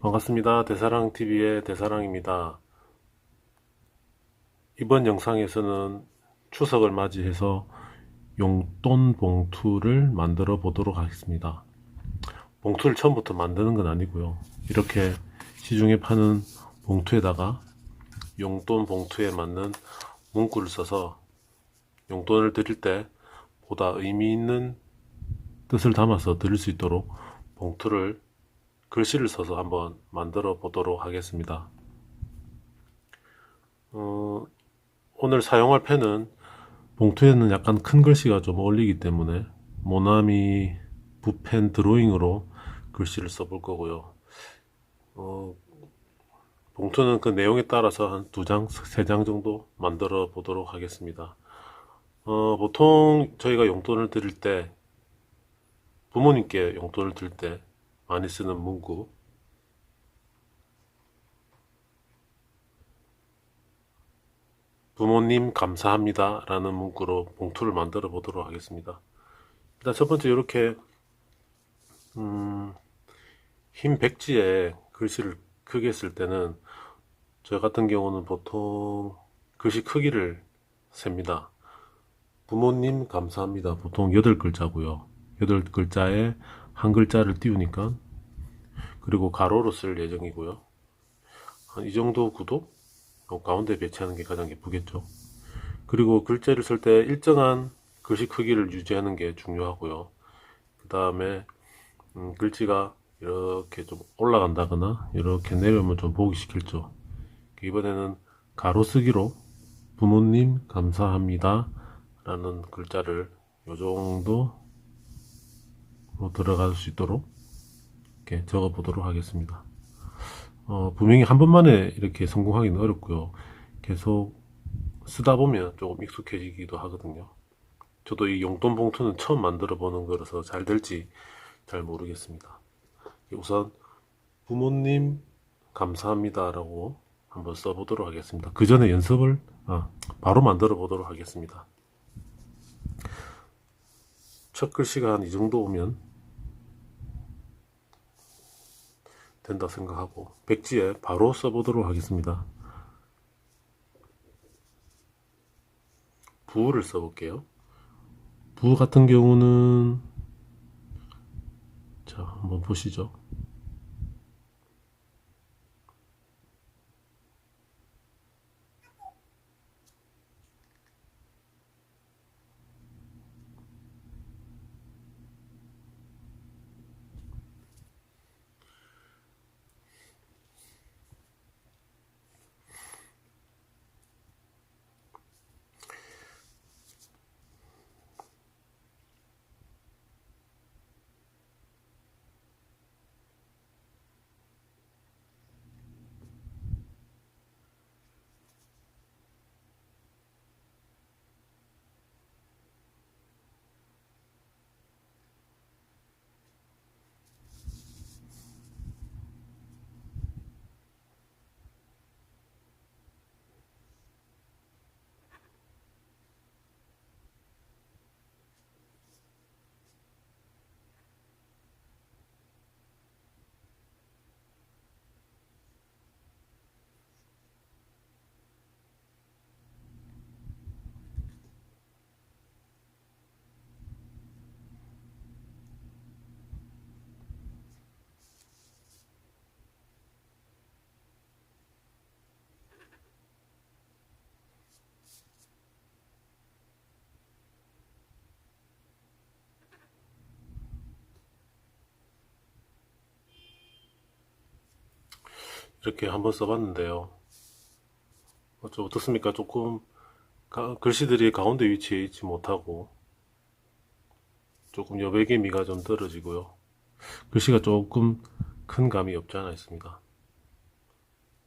반갑습니다. 대사랑TV의 대사랑입니다. 이번 영상에서는 추석을 맞이해서 용돈 봉투를 만들어 보도록 하겠습니다. 봉투를 처음부터 만드는 건 아니고요. 이렇게 시중에 파는 봉투에다가 용돈 봉투에 맞는 문구를 써서 용돈을 드릴 때 보다 의미 있는 뜻을 담아서 드릴 수 있도록 봉투를 글씨를 써서 한번 만들어 보도록 하겠습니다. 오늘 사용할 펜은 봉투에는 약간 큰 글씨가 좀 어울리기 때문에 모나미 붓펜 드로잉으로 글씨를 써볼 거고요. 봉투는 그 내용에 따라서 한 2장, 3장 정도 만들어 보도록 하겠습니다. 보통 저희가 용돈을 드릴 때, 부모님께 용돈을 드릴 때 많이 쓰는 문구, 부모님 감사합니다 라는 문구로 봉투를 만들어 보도록 하겠습니다. 일단 첫 번째 이렇게 흰 백지에 글씨를 크게 쓸 때는 저 같은 경우는 보통 글씨 크기를 셉니다. 부모님 감사합니다. 보통 8글자고요. 8글자에 한 글자를 띄우니까, 그리고 가로로 쓸 예정이고요. 한 이 정도 구도? 가운데 배치하는 게 가장 예쁘겠죠. 그리고 글자를 쓸 때 일정한 글씨 크기를 유지하는 게 중요하고요. 그 다음에 글씨가 이렇게 좀 올라간다거나 이렇게 내려오면 좀 보기 싫겠죠. 이번에는 가로쓰기로 부모님 감사합니다 라는 글자를 요 정도로 들어갈 수 있도록 이렇게 적어 보도록 하겠습니다. 분명히 한 번만에 이렇게 성공하기는 어렵고요. 계속 쓰다 보면 조금 익숙해지기도 하거든요. 저도 이 용돈 봉투는 처음 만들어 보는 거라서 잘 될지 잘 모르겠습니다. 우선 부모님 감사합니다 라고 한번 써보도록 하겠습니다. 그 전에 연습을 바로 만들어 보도록 하겠습니다. 첫 글씨가 한 이 정도 오면 된다 생각하고 백지에 바로 써보도록 하겠습니다. 부를 써볼게요. 부 같은 경우는 자, 한번 보시죠. 이렇게 한번 써봤는데요. 어떻습니까? 조금 글씨들이 가운데 위치해 있지 못하고 조금 여백의 미가 좀 떨어지고요. 글씨가 조금 큰 감이 없지 않아 있습니다.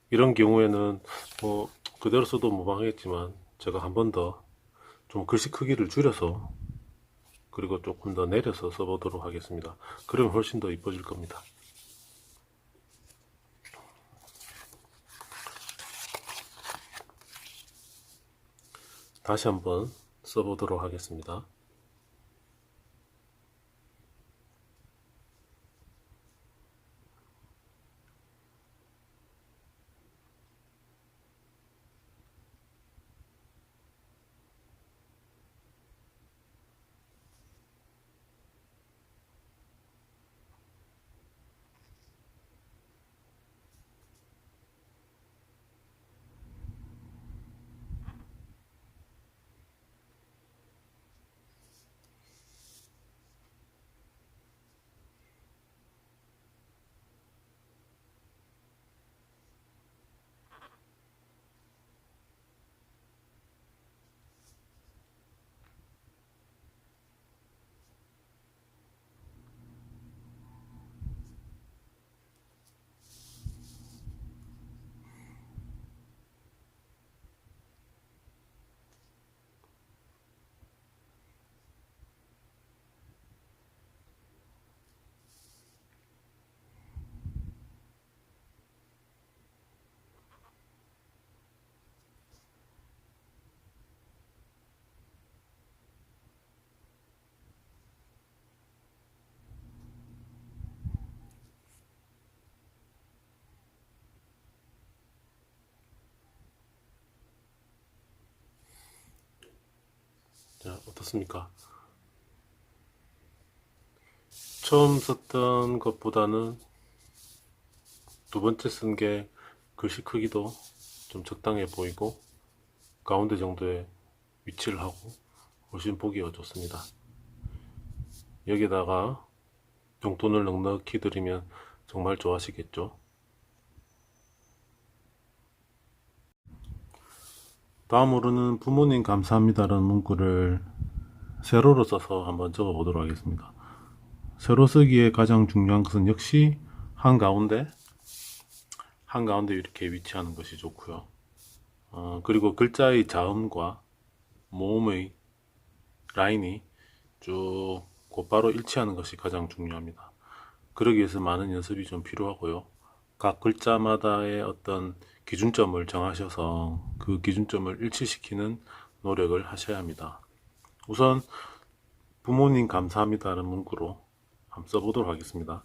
이런 경우에는 그대로 써도 무방하겠지만 제가 한 번 더 좀 글씨 크기를 줄여서 그리고 조금 더 내려서 써보도록 하겠습니다. 그러면 훨씬 더 이뻐질 겁니다. 다시 한번 써보도록 하겠습니다. 자, 어떻습니까? 처음 썼던 것보다는 두 번째 쓴 게 글씨 크기도 좀 적당해 보이고 가운데 정도에 위치를 하고 훨씬 보기가 좋습니다. 여기다가 용돈을 넉넉히 드리면 정말 좋아하시겠죠? 다음으로는 부모님 감사합니다라는 문구를 세로로 써서 한번 적어 보도록 하겠습니다. 세로 쓰기에 가장 중요한 것은 역시 한가운데 이렇게 위치하는 것이 좋고요. 그리고 글자의 자음과 모음의 라인이 쭉 곧바로 일치하는 것이 가장 중요합니다. 그러기 위해서 많은 연습이 좀 필요하고요. 각 글자마다의 어떤 기준점을 정하셔서 그 기준점을 일치시키는 노력을 하셔야 합니다. 우선 부모님 감사합니다라는 문구로 한번 써보도록 하겠습니다.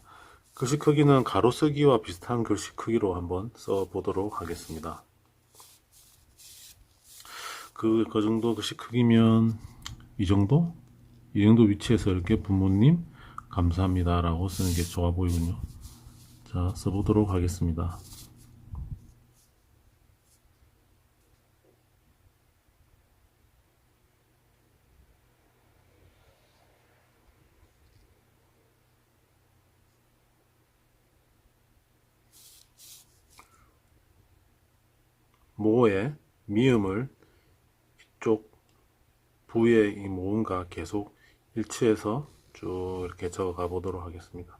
글씨 크기는 가로쓰기와 비슷한 글씨 크기로 한번 써보도록 하겠습니다. 그 정도 글씨 크기면 이 정도 위치에서 이렇게 부모님 감사합니다 라고 쓰는 게 좋아 보이군요. 자, 써보도록 하겠습니다. 모에 미음을 이쪽 부의 이 모음과 계속 일치해서 쭉 이렇게 적어가 보도록 하겠습니다.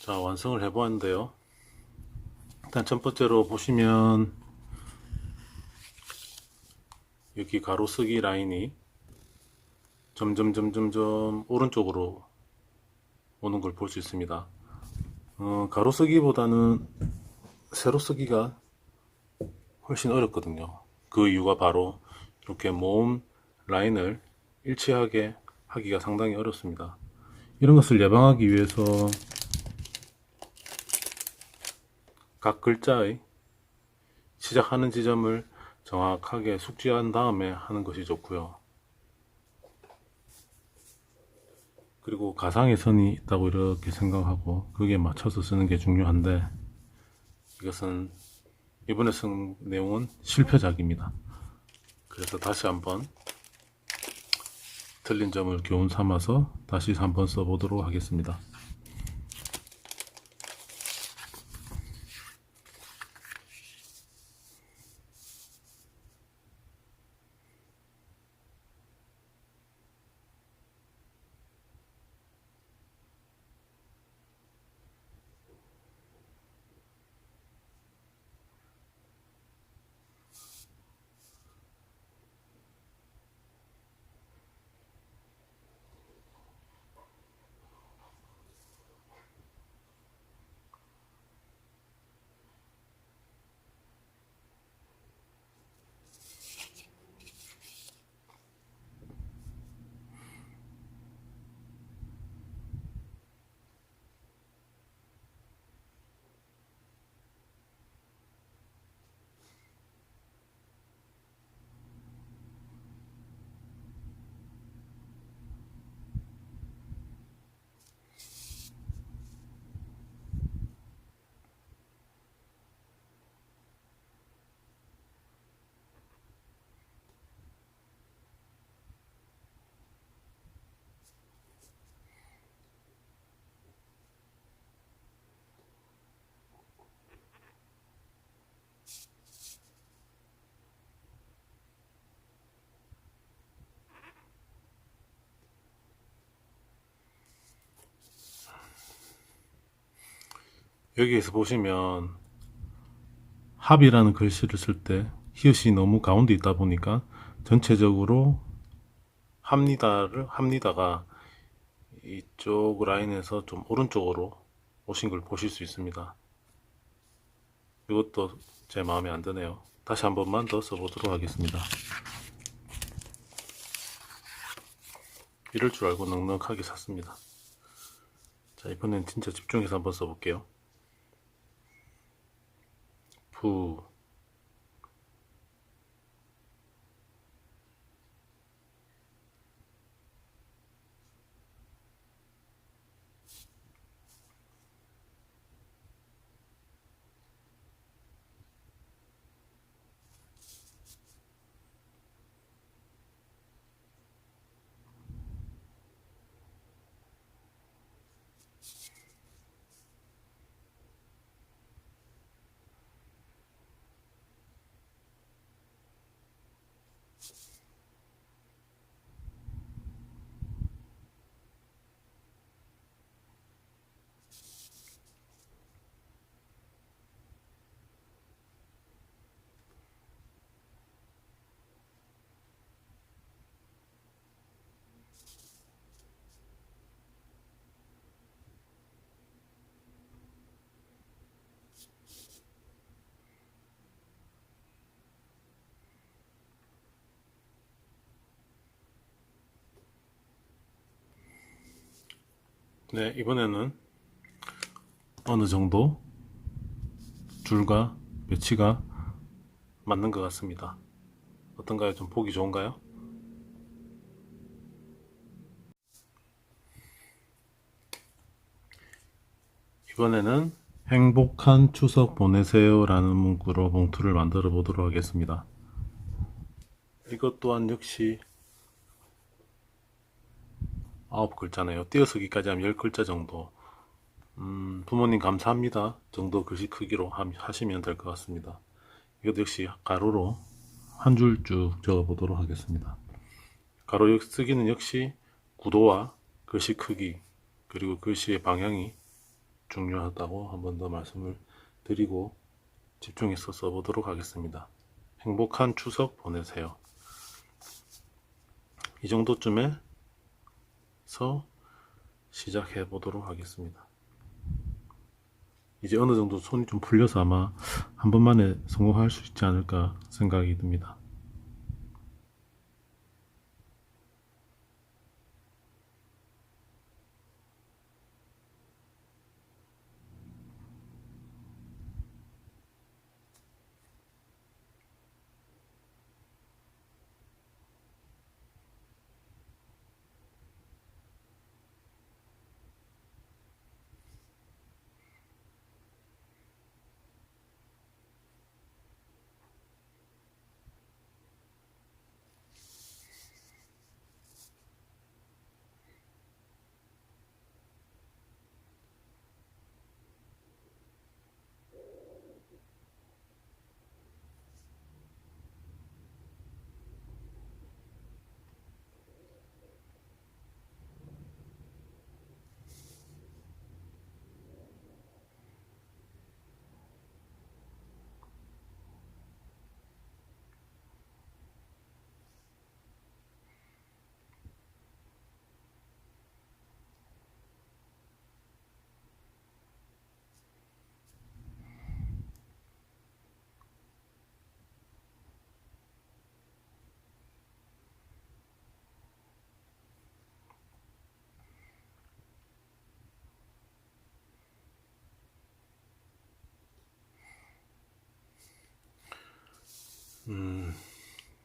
자, 완성을 해보았는데요. 일단 첫 번째로 보시면 여기 가로쓰기 라인이 점점 오른쪽으로 오는 걸 볼 수 있습니다. 가로쓰기보다는 세로쓰기가 훨씬 어렵거든요. 그 이유가 바로 이렇게 모음 라인을 일치하게 하기가 상당히 어렵습니다. 이런 것을 예방하기 위해서 각 글자의 시작하는 지점을 정확하게 숙지한 다음에 하는 것이 좋고요. 그리고 가상의 선이 있다고 이렇게 생각하고 거기에 맞춰서 쓰는 게 중요한데 이것은 이번에 쓴 내용은 실패작입니다. 그래서 다시 한번 틀린 점을 교훈 삼아서 다시 한번 써보도록 하겠습니다. 여기에서 보시면 합이라는 글씨를 쓸 때 히읗이 너무 가운데 있다 보니까 전체적으로 합니다가 이쪽 라인에서 좀 오른쪽으로 오신 걸 보실 수 있습니다. 이것도 제 마음에 안 드네요. 다시 한 번만 더 써보도록 하겠습니다. 이럴 줄 알고 넉넉하게 샀습니다. 자, 이번엔 진짜 집중해서 한번 써볼게요. 부 네, 이번에는 어느 정도 줄과 배치가 맞는 것 같습니다. 어떤가요? 좀 보기 좋은가요? 이번에는 행복한 추석 보내세요 라는 문구로 봉투를 만들어 보도록 하겠습니다. 이것 또한 역시 9글자네요. 띄어쓰기까지 하면 10글자 정도. 부모님 감사합니다 정도 글씨 크기로 하시면 될 것 같습니다. 이것도 역시 가로로 한 줄 쭉 적어 보도록 하겠습니다. 가로 쓰기는 역시 구도와 글씨 크기 그리고 글씨의 방향이 중요하다고 한 번 더 말씀을 드리고 집중해서 써보도록 하겠습니다. 행복한 추석 보내세요. 이 정도쯤에서 시작해 보도록 하겠습니다. 이제 어느 정도 손이 좀 풀려서 아마 한 번만에 성공할 수 있지 않을까 생각이 듭니다.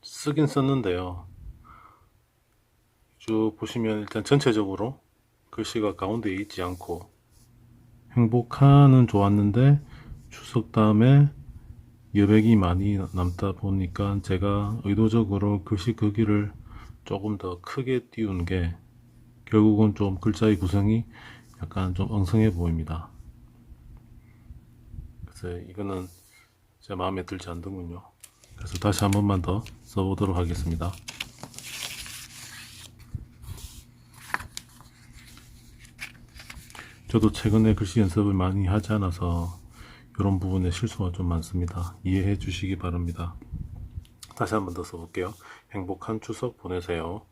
쓰긴 썼는데요. 쭉 보시면 일단 전체적으로 글씨가 가운데에 있지 않고 행복한은 좋았는데 추석 다음에 여백이 많이 남다 보니까 제가 의도적으로 글씨 크기를 조금 더 크게 띄운 게 결국은 좀 글자의 구성이 약간 좀 엉성해 보입니다. 그래서 이거는 제 마음에 들지 않는군요. 그래서 다시 한 번만 더 써보도록 하겠습니다. 저도 최근에 글씨 연습을 많이 하지 않아서 이런 부분에 실수가 좀 많습니다. 이해해 주시기 바랍니다. 다시 한 번 더 써볼게요. 행복한 추석 보내세요.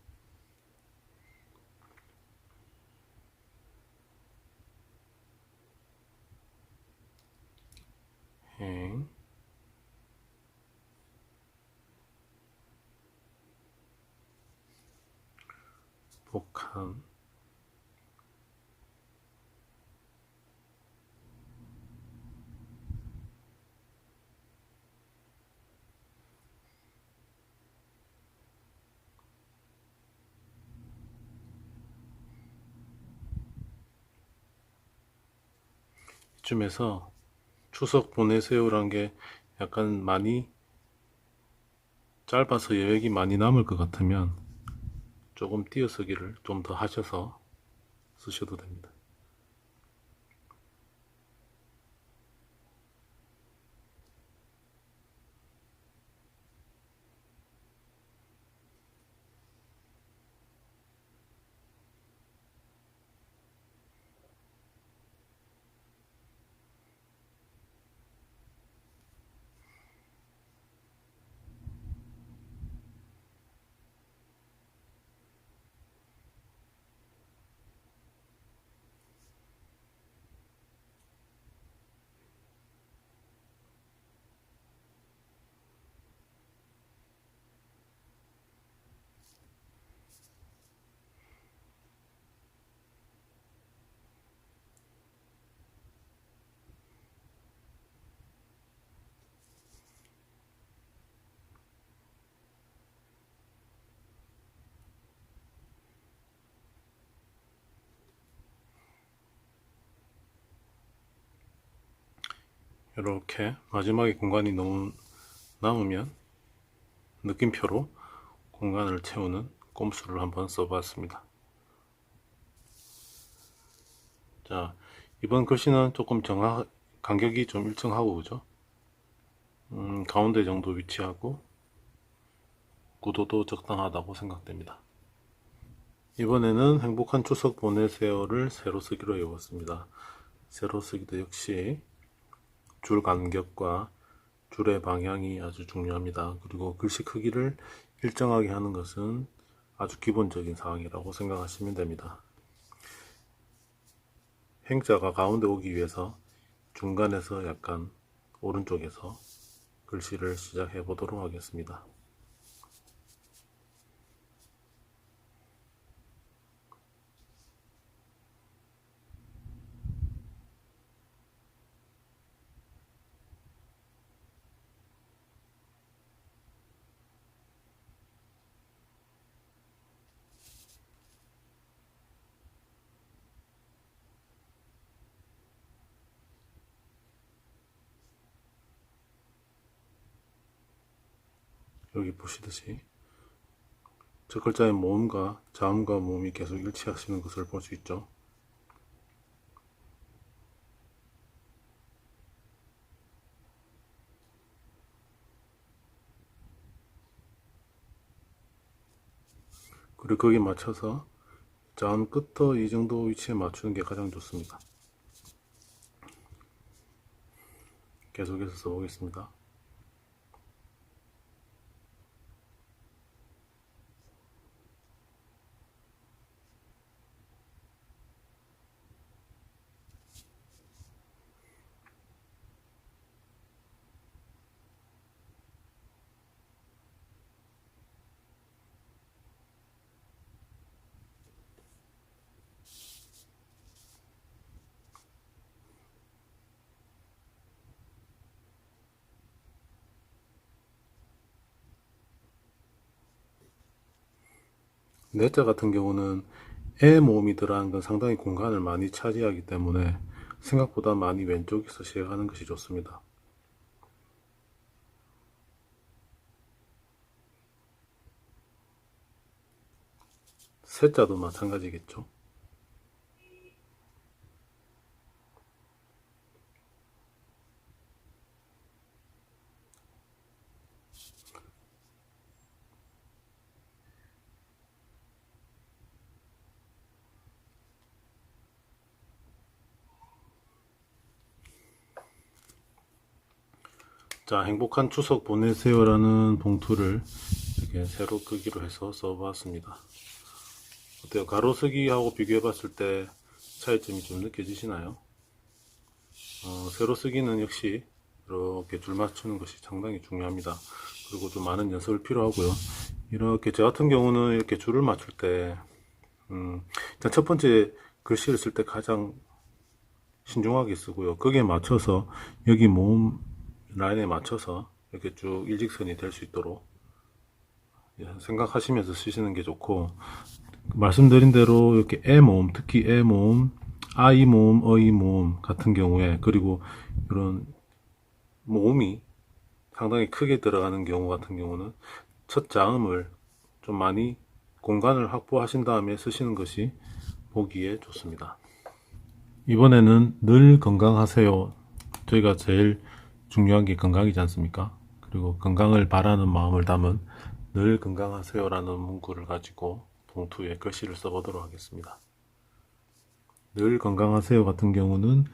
행, 복한, 이쯤에서 추석 보내세요란 게 약간 많이 짧아서 여백이 많이 남을 것 같으면 조금 띄어쓰기를 좀 더 하셔서 쓰셔도 됩니다. 이렇게 마지막에 공간이 너무 남으면 느낌표로 공간을 채우는 꼼수를 한번 써봤습니다. 자, 이번 글씨는 조금 간격이 좀 일정하고 그죠? 가운데 정도 위치하고 구도도 적당하다고 생각됩니다. 이번에는 행복한 추석 보내세요를 세로 쓰기로 해봤습니다. 세로 쓰기도 역시 줄 간격과 줄의 방향이 아주 중요합니다. 그리고 글씨 크기를 일정하게 하는 것은 아주 기본적인 사항이라고 생각하시면 됩니다. 행자가 가운데 오기 위해서 중간에서 약간 오른쪽에서 글씨를 시작해 보도록 하겠습니다. 여기 보시듯이 첫 글자의 모음과 자음과 모음이 계속 일치하시는 것을 볼 수 있죠. 그리고 거기에 맞춰서 자음 끝도 이 정도 위치에 맞추는 게 가장 좋습니다. 계속해서 써보겠습니다. 내자 같은 경우는 에 모음이 들어간 건 상당히 공간을 많이 차지하기 때문에 생각보다 많이 왼쪽에서 시작하는 것이 좋습니다. 세자도 마찬가지겠죠. 자, 행복한 추석 보내세요라는 봉투를 이렇게 세로 끄기로 해서 써봤습니다. 어때요? 가로쓰기하고 비교해 봤을 때 차이점이 좀 느껴지시나요? 세로 쓰기는 역시 이렇게 줄 맞추는 것이 상당히 중요합니다. 그리고 좀 많은 연습을 필요하고요. 이렇게 저 같은 경우는 이렇게 줄을 맞출 때 일단 첫 번째 글씨를 쓸 때 가장 신중하게 쓰고요. 거기에 맞춰서 여기 모음 라인에 맞춰서 이렇게 쭉 일직선이 될 수 있도록 생각하시면서 쓰시는 게 좋고, 말씀드린 대로 이렇게 에 모음, 특히 에 모음, 아이 모음, 어이 모음 같은 경우에, 그리고 이런 모음이 상당히 크게 들어가는 경우 같은 경우는 첫 자음을 좀 많이 공간을 확보하신 다음에 쓰시는 것이 보기에 좋습니다. 이번에는 늘 건강하세요. 저희가 제일 중요한 게 건강이지 않습니까? 그리고 건강을 바라는 마음을 담은 늘 건강하세요라는 문구를 가지고 봉투에 글씨를 써보도록 하겠습니다. 늘 건강하세요 같은 경우는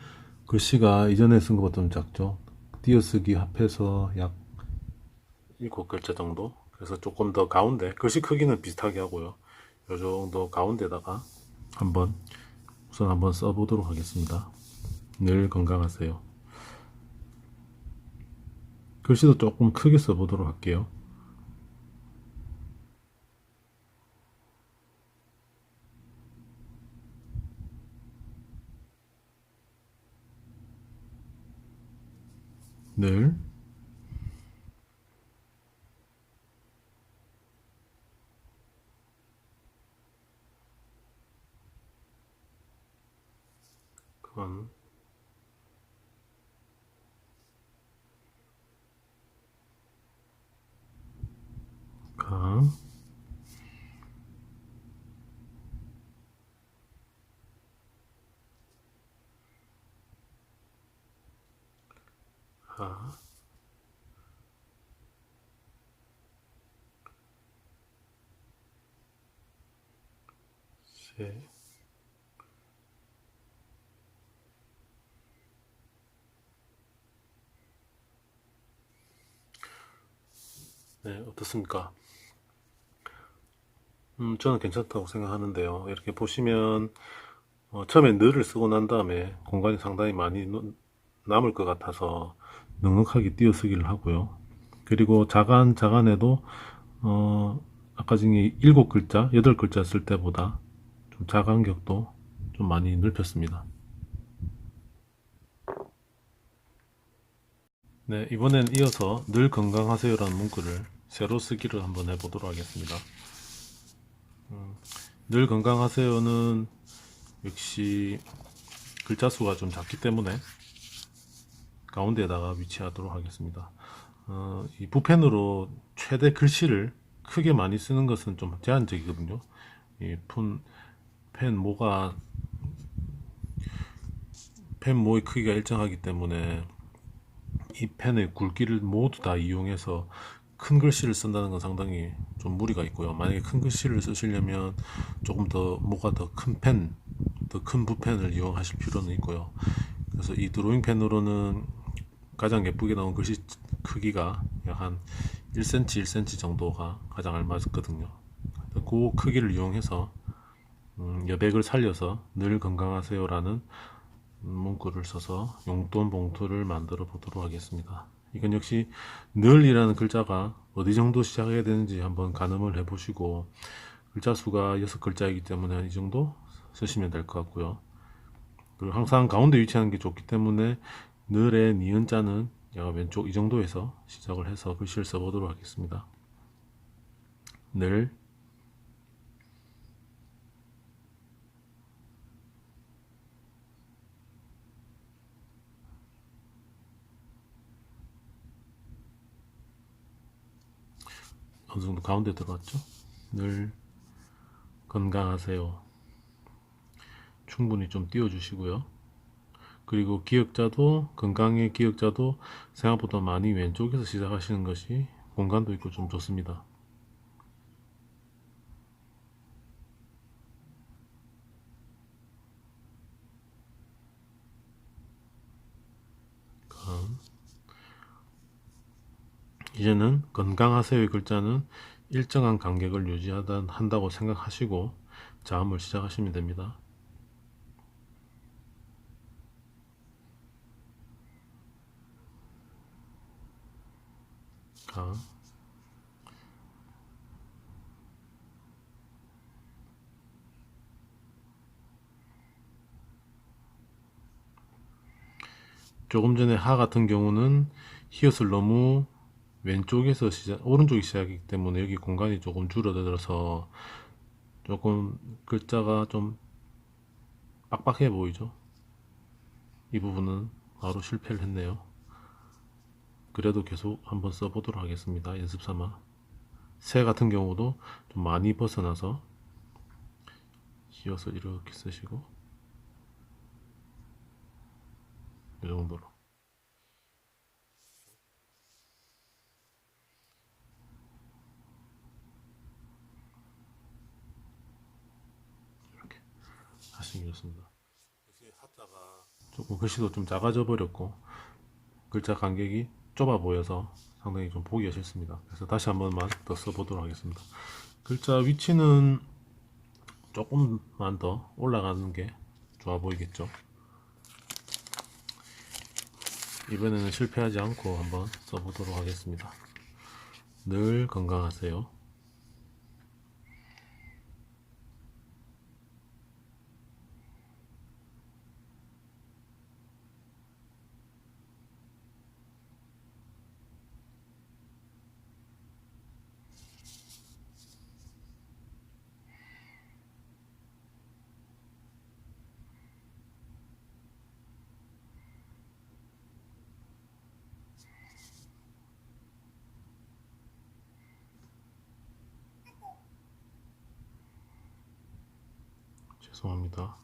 글씨가 이전에 쓴 것보다 좀 작죠. 띄어쓰기 합해서 약 7글자 정도. 그래서 조금 더 가운데, 글씨 크기는 비슷하게 하고요. 요 정도 가운데다가 우선 한번 써보도록 하겠습니다. 늘 건강하세요. 글씨도 조금 크게 써보도록 할게요. 늘 건, 강, 하, 세. 네, 어떻습니까? 저는 괜찮다고 생각하는데요. 이렇게 보시면 처음에 늘을 쓰고 난 다음에 공간이 상당히 많이 남을 것 같아서 넉넉하게 띄어쓰기를 하고요. 그리고 자간에도 아까 중에 7글자, 8글자 쓸 때보다 좀 자간격도 좀 많이 넓혔습니다. 네, 이번엔 이어서 늘 건강하세요라는 문구를 세로 쓰기를 한번 해보도록 하겠습니다. 늘 건강하세요는 역시 글자 수가 좀 작기 때문에 가운데에다가 위치하도록 하겠습니다. 이 붓펜으로 최대 글씨를 크게 많이 쓰는 것은 좀 제한적이거든요. 펜 모가 펜 모의 크기가 일정하기 때문에 이 펜의 굵기를 모두 다 이용해서 큰 글씨를 쓴다는 건 상당히 좀 무리가 있고요. 만약에 큰 글씨를 쓰시려면 조금 더 모가 더 큰 펜, 더 큰 붓펜을 이용하실 필요는 있고요. 그래서 이 드로잉 펜으로는 가장 예쁘게 나온 글씨 크기가 약 한 1cm, 1cm 정도가 가장 알맞거든요. 그 크기를 이용해서 여백을 살려서 늘 건강하세요라는 문구를 써서 용돈 봉투를 만들어 보도록 하겠습니다. 이건 역시 늘이라는 글자가 어디 정도 시작해야 되는지 한번 가늠을 해 보시고, 글자 수가 6글자이기 때문에 이 정도 쓰시면 될 것 같고요. 그리고 항상 가운데 위치하는 게 좋기 때문에 늘의 니은자는 왼쪽 이 정도에서 시작을 해서 글씨를 써보도록 하겠습니다. 늘 어느 정도 가운데 들어갔죠? 늘 건강하세요. 충분히 좀 띄워주시고요. 그리고 기역자도, 건강의 기역자도 생각보다 많이 왼쪽에서 시작하시는 것이 공간도 있고 좀 좋습니다. 이제는 건강하세요의 글자는 일정한 간격을 유지한다고 생각하시고 자음을 시작하시면 됩니다. 가, 조금 전에 하 같은 경우는 히읗을 너무 왼쪽에서 오른쪽이 시작이기 때문에 여기 공간이 조금 줄어들어서 조금 글자가 좀 빡빡해 보이죠. 이 부분은 바로 실패를 했네요. 그래도 계속 한번 써보도록 하겠습니다. 연습 삼아. 새 같은 경우도 좀 많이 벗어나서 씌워서 이렇게 쓰시고 이 정도로. 이렇게 하시면 좋습니다. 조금 글씨도 좀 작아져 버렸고 글자 간격이 좁아 보여서 상당히 좀 보기가 싫습니다. 그래서 다시 한 번만 더 써보도록 하겠습니다. 글자 위치는 조금만 더 올라가는 게 좋아 보이겠죠. 이번에는 실패하지 않고 한번 써보도록 하겠습니다. 늘 건강하세요. 죄송합니다.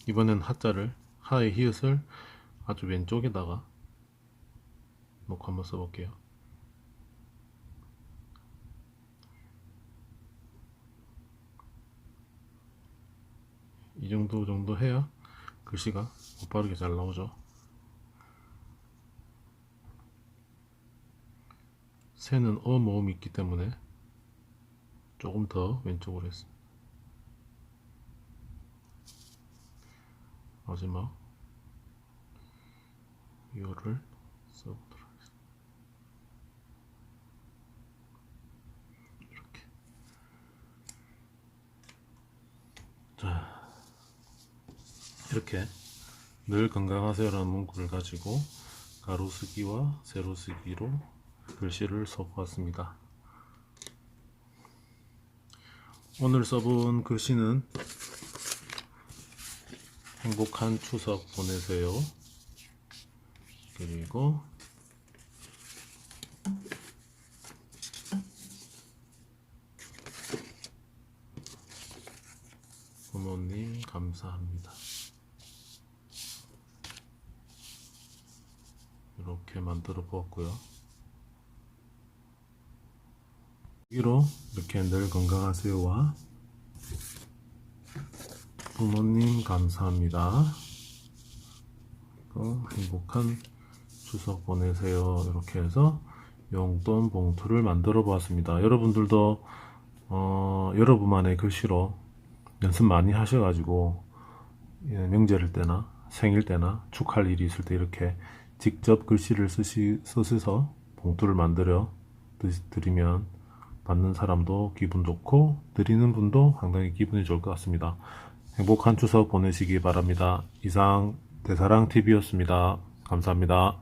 이번엔 하자를 하의 히읗을 아주 왼쪽에다가 놓고 한번 써볼게요. 이 정도 해야 글씨가 곧바르게 잘 나오죠. 새는 어 모음이 있기 때문에 조금 더 왼쪽으로 했습니다. 마지막 이거를 써보도록 하겠습니다. 이렇게. 자, 이렇게 늘 건강하세요라는 문구를 가지고 가로쓰기와 세로쓰기로 글씨를 써보았습니다. 오늘 써본 글씨는 행복한 추석 보내세요. 그리고 부모님 감사합니다. 이렇게 만들어 보았고요. 여기로 이렇게 늘 건강하세요와 부모님 감사합니다. 행복한 추석 보내세요. 이렇게 해서 용돈 봉투를 만들어 보았습니다. 여러분들도 여러분만의 글씨로 연습 많이 하셔가지고 명절 때나 생일 때나 축하할 일이 있을 때 이렇게 직접 글씨를 쓰셔서 봉투를 만들어 드리면 받는 사람도 기분 좋고 드리는 분도 상당히 기분이 좋을 것 같습니다. 행복한 추석 보내시기 바랍니다. 이상 대사랑TV였습니다. 감사합니다.